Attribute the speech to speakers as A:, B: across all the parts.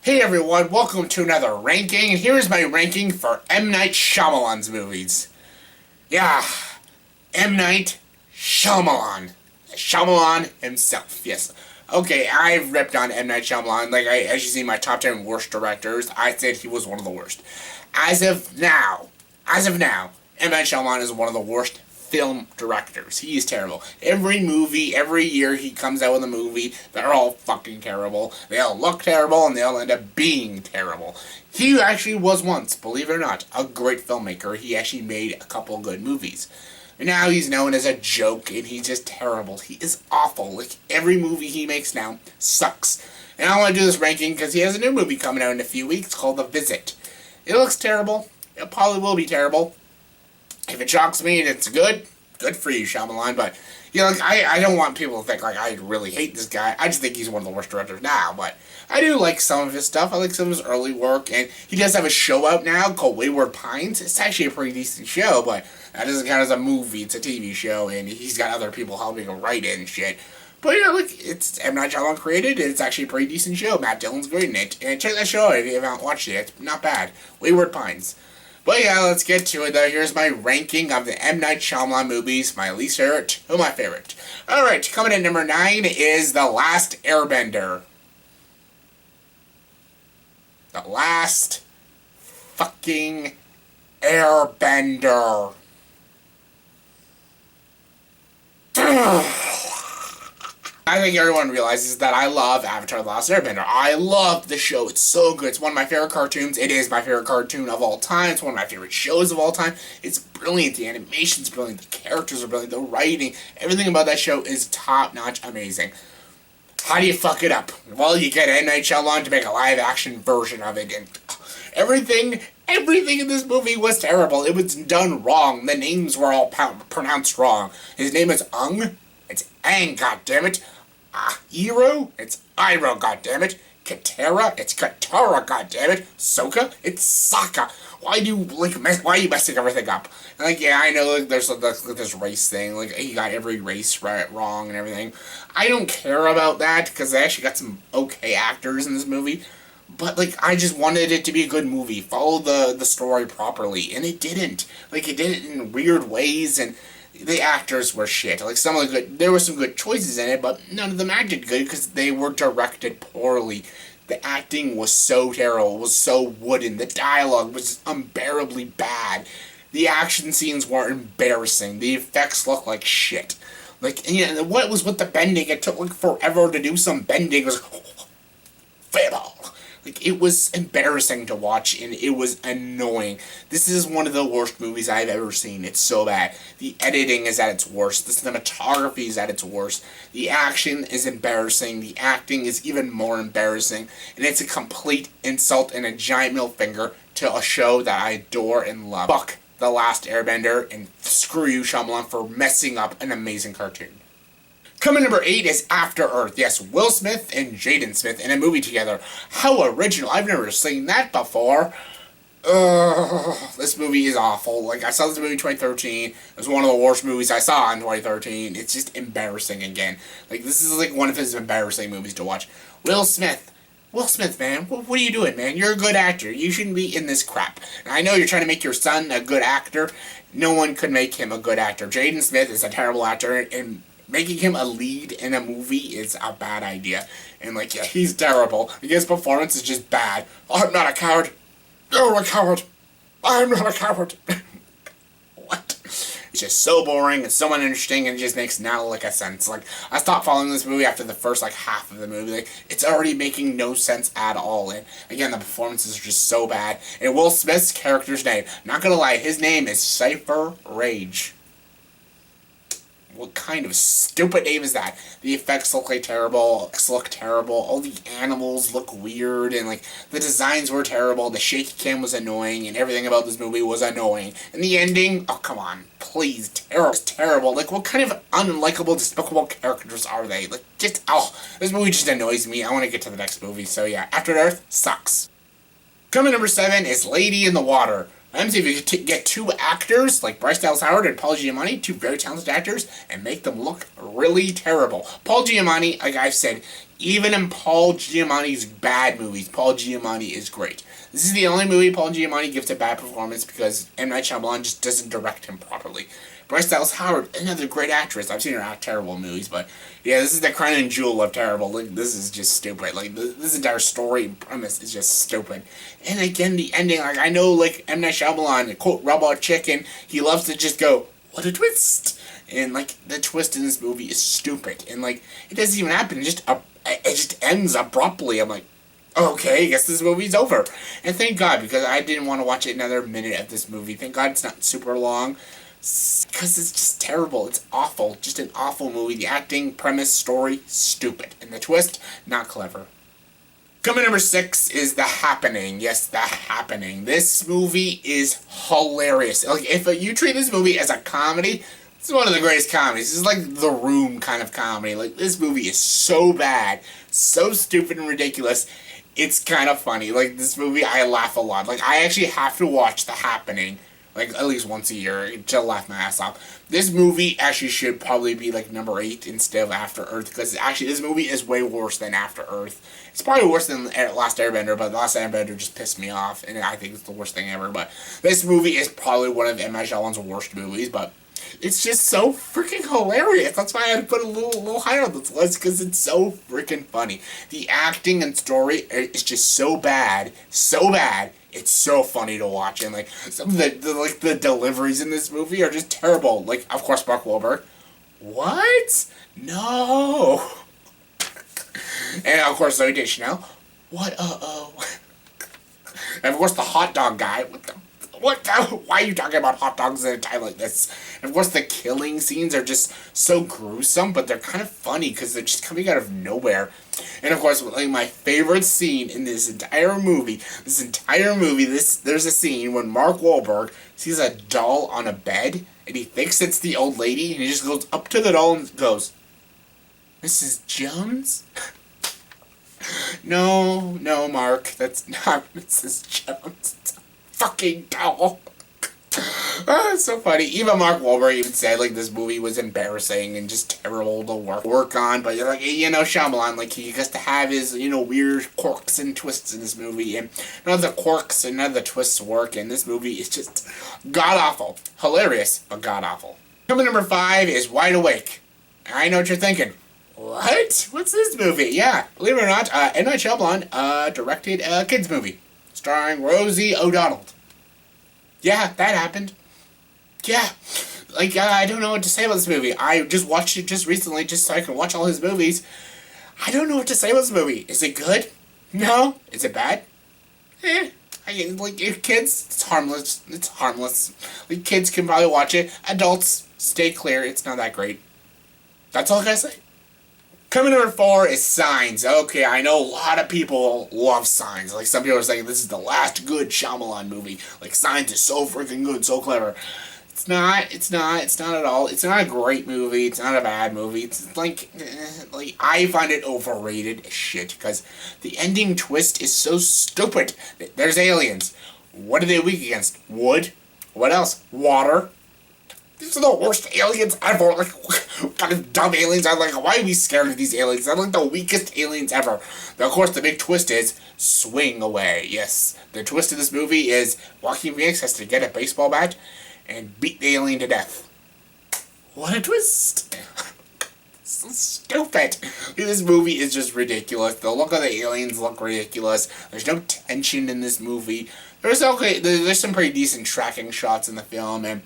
A: Hey everyone, welcome to another ranking, and here's my ranking for M. Night Shyamalan's movies. Yeah, M. Night Shyamalan. Shyamalan himself, yes. Okay, I've ripped on M. Night Shyamalan, as you see my top 10 worst directors, I said he was one of the worst. As of now, M. Night Shyamalan is one of the worst film directors. He is terrible. Every movie, every year he comes out with a movie, they're all fucking terrible. They all look terrible, and they all end up being terrible. He actually was once, believe it or not, a great filmmaker. He actually made a couple good movies. And now he's known as a joke, and he's just terrible. He is awful. Like, every movie he makes now sucks. And I want to do this ranking because he has a new movie coming out in a few weeks called The Visit. It looks terrible. It probably will be terrible. If it shocks me and it's good for you, Shyamalan. But, I don't want people to think, I really hate this guy. I just think he's one of the worst directors now. But I do like some of his stuff. I like some of his early work. And he does have a show out now called Wayward Pines. It's actually a pretty decent show, but that doesn't count as a movie. It's a TV show, and he's got other people helping him write it and shit. But, it's M. Night Shyamalan created, and it's actually a pretty decent show. Matt Dillon's great in it. And check that show out if you haven't watched it. It's not bad. Wayward Pines. But yeah, let's get to it though. Here's my ranking of the M. Night Shyamalan movies, my least favorite to my favorite. Alright, coming in number 9 is The Last Airbender. The Last fucking Airbender. I think everyone realizes that I love Avatar: The Last Airbender. I love the show. It's so good. It's one of my favorite cartoons. It is my favorite cartoon of all time. It's one of my favorite shows of all time. It's brilliant. The animation's brilliant. The characters are brilliant. The writing, everything about that show is top-notch amazing. How do you fuck it up? Well, you get M. Night Shyamalan to make a live-action version of it, and everything in this movie was terrible. It was done wrong. The names were all pronounced wrong. His name is Ung. It's Aang, goddammit. Iroh, it's Iroh, goddammit. Katara, it's Katara, goddammit. Sokka, it's Sokka. Why are you messing everything up? And I know there's this race thing. He got every race wrong and everything. I don't care about that because they actually got some okay actors in this movie. But, I just wanted it to be a good movie. Follow the story properly. And it didn't. It did it in weird ways, and the actors were shit. There were some good choices in it, but none of them acted good because they were directed poorly. The acting was so terrible. It was so wooden. The dialogue was unbearably bad. The action scenes were embarrassing. The effects looked like shit. What was with the bending? It took, forever to do some bending. It was fatal. It was embarrassing to watch, and it was annoying. This is one of the worst movies I've ever seen. It's so bad. The editing is at its worst. The cinematography is at its worst. The action is embarrassing. The acting is even more embarrassing. And it's a complete insult and a giant middle finger to a show that I adore and love. Fuck The Last Airbender, and screw you, Shyamalan, for messing up an amazing cartoon. Coming number 8 is After Earth. Yes, Will Smith and Jaden Smith in a movie together. How original. I've never seen that before. This movie is awful. I saw this movie in 2013. It was one of the worst movies I saw in 2013. It's just embarrassing again. This is one of his embarrassing movies to watch. Will Smith, man, what are you doing, man? You're a good actor. You shouldn't be in this crap. And I know you're trying to make your son a good actor. No one could make him a good actor. Jaden Smith is a terrible actor, and making him a lead in a movie is a bad idea. And, he's terrible. His performance is just bad. I'm not a coward. You're a coward. I'm not a coward. What? It's just so boring and so uninteresting, and it just makes not a sense. I stopped following this movie after the first, half of the movie. It's already making no sense at all. And, again, the performances are just so bad. And Will Smith's character's name, not gonna lie, his name is Cypher Rage. What kind of stupid name is that? The effects look terrible. All the animals look weird, and the designs were terrible. The shaky cam was annoying, and everything about this movie was annoying. And the ending, oh come on, please, terrible. What kind of unlikable, despicable characters are they? This movie just annoys me. I want to get to the next movie. So yeah, After Earth sucks. Coming number 7 is Lady in the Water. I'm saying if you could get two actors, like Bryce Dallas Howard and Paul Giamatti, two very talented actors, and make them look really terrible. Paul Giamatti, like I've said, Even in Paul Giamatti's bad movies, Paul Giamatti is great. This is the only movie Paul Giamatti gives a bad performance because M. Night Shyamalan just doesn't direct him properly. Bryce Dallas Howard, another great actress. I've seen her act terrible in movies, but yeah, this is the crown and jewel of terrible. Like, this is just stupid. Like, this entire story and premise is just stupid. And again, the ending, like, I know, like, M. Night Shyamalan, quote, Robot Chicken, he loves to just go, what a twist! And, like, the twist in this movie is stupid. And, like, it doesn't even happen. It just ends abruptly. I'm like, okay, I guess this movie's over. And thank God, because I didn't want to watch another minute of this movie. Thank God it's not super long, because it's just terrible. It's awful. Just an awful movie. The acting, premise, story, stupid. And the twist, not clever. Coming number 6 is The Happening. Yes, The Happening. This movie is hilarious. Like, if you treat this movie as a comedy, it's one of the greatest comedies. It's like The Room kind of comedy. Like, this movie is so bad, so stupid and ridiculous. It's kind of funny. Like, this movie, I laugh a lot. Like, I actually have to watch The Happening, like, at least once a year to laugh my ass off. This movie actually should probably be, like, number 8 instead of After Earth, because actually this movie is way worse than After Earth. It's probably worse than Last Airbender, but Last Airbender just pissed me off, and I think it's the worst thing ever. But this movie is probably one of M. Night Shyamalan's worst movies, but it's just so freaking hilarious. That's why I had to put a little higher on this list, because it's so freaking funny. The acting and story is just so bad, it's so funny to watch. And, like, some of the deliveries in this movie are just terrible. Like, of course, Mark Wahlberg. What? No. And, of course, Zoe Deschanel. What? And, of course, the hot dog guy. What the? Why are you talking about hot dogs at a time like this? And, of course, the killing scenes are just so gruesome, but they're kind of funny because they're just coming out of nowhere. And, of course, like, my favorite scene in this entire movie, there's a scene when Mark Wahlberg sees a doll on a bed, and he thinks it's the old lady, and he just goes up to the doll and goes, Mrs. Jones? No, Mark, that's not Mrs. Jones. It's a fucking doll. It's so funny. Even Mark Wahlberg even said, like, this movie was embarrassing and just terrible to work on, but, like, Shyamalan, like, he gets to have his, weird quirks and twists in this movie, and none of the quirks and none of the twists work, and this movie is just god-awful. Hilarious, but god-awful. Number 5 is Wide Awake. I know what you're thinking. What? What's this movie? Yeah, believe it or not, M. Night Shyamalan directed a kids movie starring Rosie O'Donnell. Yeah, that happened. Yeah, like, I don't know what to say about this movie. I just watched it just recently just so I can watch all his movies. I don't know what to say about this movie. Is it good? No. Is it bad? If kids, it's harmless. It's harmless. Like, kids can probably watch it. Adults, stay clear. It's not that great. That's all I gotta say. Coming number 4 is Signs. Okay, I know a lot of people love Signs. Like, some people are saying this is the last good Shyamalan movie. Like, Signs is so freaking good, so clever. It's not at all. It's not a great movie. It's not a bad movie. It's like I find it overrated as shit, because the ending twist is so stupid. There's aliens. What are they weak against? Wood? What else? Water. These are the worst aliens ever. Like, what kind of dumb aliens are, like, why are we scared of these aliens? They're like the weakest aliens ever. Now, of course, the big twist is swing away. Yes, the twist of this movie is Joaquin Phoenix has to get a baseball bat and beat the alien to death. What a twist. So stupid. This movie is just ridiculous. The look of the aliens look ridiculous. There's no tension in this movie. There's some pretty decent tracking shots in the film, and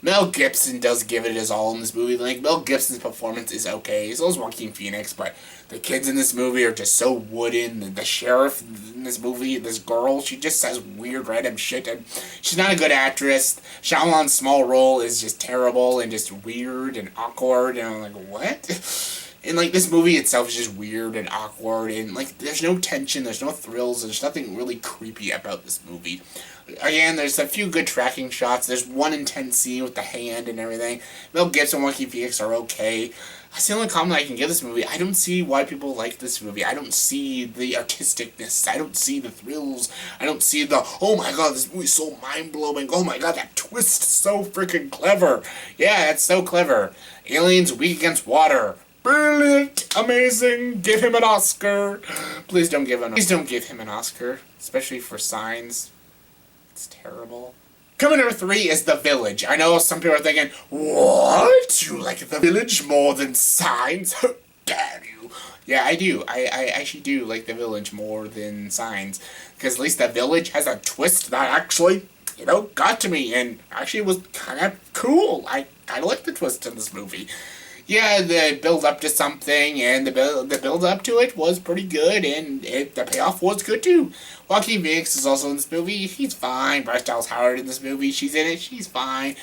A: Mel Gibson does give it his all in this movie. Like, Mel Gibson's performance is okay, so is Joaquin Phoenix, but the kids in this movie are just so wooden. The sheriff in this movie, this girl, she just says weird random shit, and she's not a good actress. Shyamalan's small role is just terrible and just weird and awkward, and I'm like, what? And, like, this movie itself is just weird and awkward, and, like, there's no tension, there's no thrills, there's nothing really creepy about this movie. Again, there's a few good tracking shots, there's one intense scene with the hand and everything. Mel Gibson and Joaquin Phoenix are okay. That's the only comment I can give this movie. I don't see why people like this movie. I don't see the artisticness. I don't see the thrills. I don't see the, oh my god, this movie's so mind-blowing. Oh my god, that twist is so freaking clever. Yeah, it's so clever. Aliens weak against water. brilliant, amazing. Give him an Oscar. Please don't give him an Oscar, especially for Signs. It's terrible. Coming number 3 is The Village. I know some people are thinking, what? You like The Village more than Signs? How dare you? Yeah, I do. I actually do like The Village more than Signs. Because at least The Village has a twist that actually, got to me. And actually was kind of cool. I kind of like the twist in this movie. Yeah, the build up to something and the build up to it was pretty good, and the payoff was good too. Joaquin Phoenix is also in this movie. He's fine. Bryce Dallas Howard in this movie. She's in it. She's fine.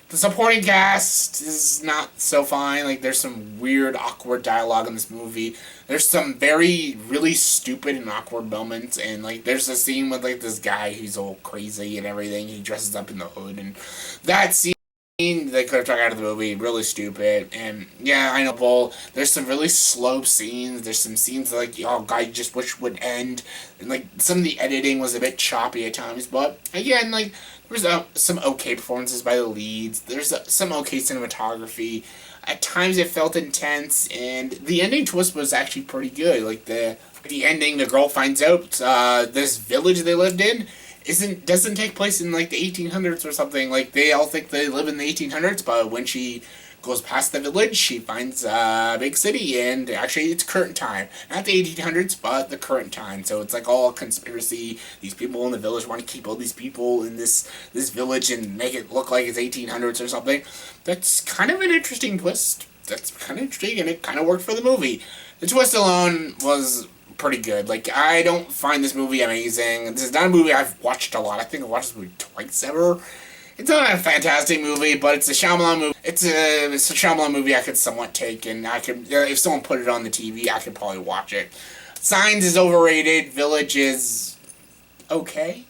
A: The supporting cast is not so fine. Like, there's some weird, awkward dialogue in this movie. There's some really stupid and awkward moments, and like, there's a scene with like this guy who's all crazy and everything. He dresses up in the hood, and that scene they could have took out of the movie, really stupid. And yeah, I know, Bull, there's some really slow scenes. There's some scenes that, like, oh god, you just wish would end. And like, some of the editing was a bit choppy at times, but again, like, there's some okay performances by the leads. There's some okay cinematography. At times it felt intense, and the ending twist was actually pretty good. Like, the ending, the girl finds out this village they lived in doesn't take place in like the 1800s or something. Like, they all think they live in the 1800s, but when she goes past the village, she finds a big city, and actually it's current time. Not the 1800s, but the current time. So it's like all a conspiracy. These people in the village want to keep all these people in this village and make it look like it's 1800s or something. That's kind of an interesting twist. That's kind of interesting, and it kind of worked for the movie. The twist alone was pretty good. Like, I don't find this movie amazing. This is not a movie I've watched a lot. I think I've watched this movie twice ever. It's not a fantastic movie, but it's a Shyamalan movie. It's a Shyamalan movie I could somewhat take, and I could, if someone put it on the TV, I could probably watch it. Signs is overrated. Village is okay.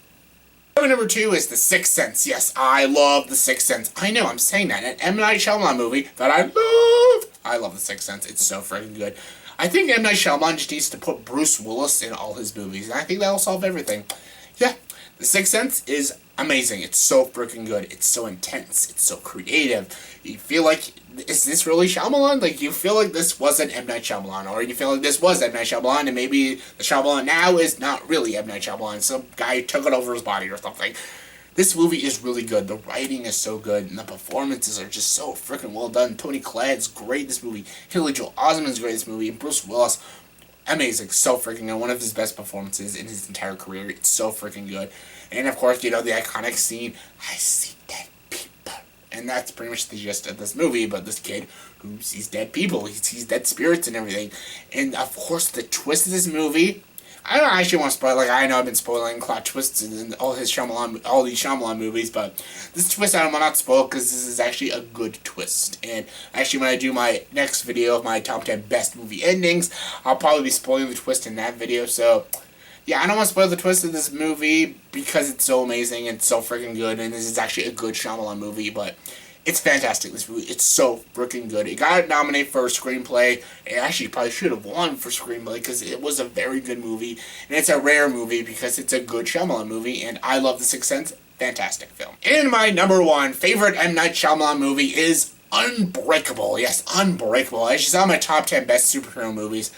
A: Number 2 is The Sixth Sense. Yes, I love The Sixth Sense. I know, I'm saying that. An M. Night Shyamalan movie that I love. I love The Sixth Sense. It's so freaking good. I think M. Night Shyamalan just needs to put Bruce Willis in all his movies, and I think that'll solve everything. Yeah, The Sixth Sense is amazing. It's so freaking good. It's so intense. It's so creative. You feel like, is this really Shyamalan? Like, you feel like this wasn't M. Night Shyamalan, or you feel like this was M. Night Shyamalan, and maybe the Shyamalan now is not really M. Night Shyamalan. Some guy took it over his body or something. This movie is really good. The writing is so good, and the performances are just so freaking well done. Tony Collette's great in this movie. Haley Joel Osment's great in this movie. And Bruce Willis, amazing. So freaking good. One of his best performances in his entire career. It's so freaking good. And of course, the iconic scene, I see dead people. And that's pretty much the gist of this movie, about this kid who sees dead people. He sees dead spirits and everything. And of course, the twist of this movie, I don't actually want to spoil. Like, I know I've been spoiling plot twists in all these Shyamalan movies, but this twist I will not spoil because this is actually a good twist. And actually, when I do my next video of my top 10 best movie endings, I'll probably be spoiling the twist in that video. So, yeah, I don't want to spoil the twist of this movie because it's so amazing and so freaking good, and this is actually a good Shyamalan movie, but it's fantastic, this movie. It's so freaking good. It got nominated for a screenplay. It actually probably should have won for screenplay because it was a very good movie. And it's a rare movie because it's a good Shyamalan movie. And I love The Sixth Sense. Fantastic film. And my number 1 favorite M. Night Shyamalan movie is Unbreakable. Yes, Unbreakable. As you saw my top 10 best superhero movies,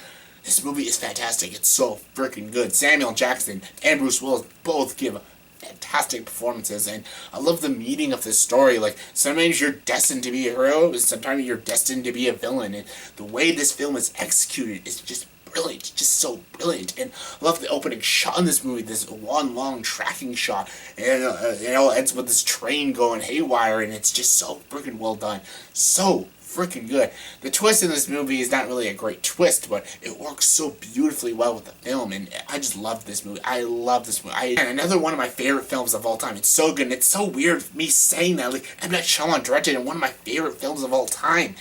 A: this movie is fantastic. It's so freaking good. Samuel Jackson and Bruce Willis both give fantastic performances, and I love the meaning of this story. Like, sometimes you're destined to be a hero, and sometimes you're destined to be a villain, and the way this film is executed is just brilliant. It's just so brilliant. And I love the opening shot in this movie, this one long tracking shot, and it all ends with this train going haywire, and it's just so freaking well done. So freaking good. The twist in this movie is not really a great twist, but it works so beautifully well with the film, and I just love this movie. I love this movie. And another one of my favorite films of all time. It's so good, and it's so weird me saying that. Like, M. Night Shyamalan directed in one of my favorite films of all time.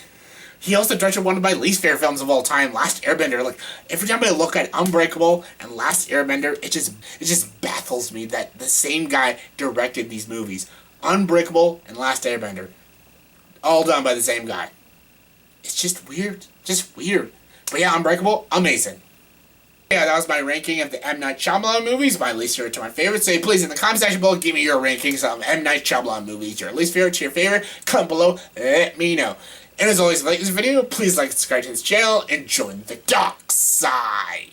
A: He also directed one of my least favorite films of all time, Last Airbender. Like, every time I look at Unbreakable and Last Airbender, it just baffles me that the same guy directed these movies. Unbreakable and Last Airbender. All done by the same guy. It's just weird. Just weird. But yeah, Unbreakable, amazing. Yeah, that was my ranking of the M. Night Shyamalan movies, my least favorite to my favorite. So please, in the comment section below, give me your rankings of M. Night Shyamalan movies. Your least favorite to your favorite. Comment below, let me know. And as always, if you like this video, please like and subscribe to this channel and join the dark side.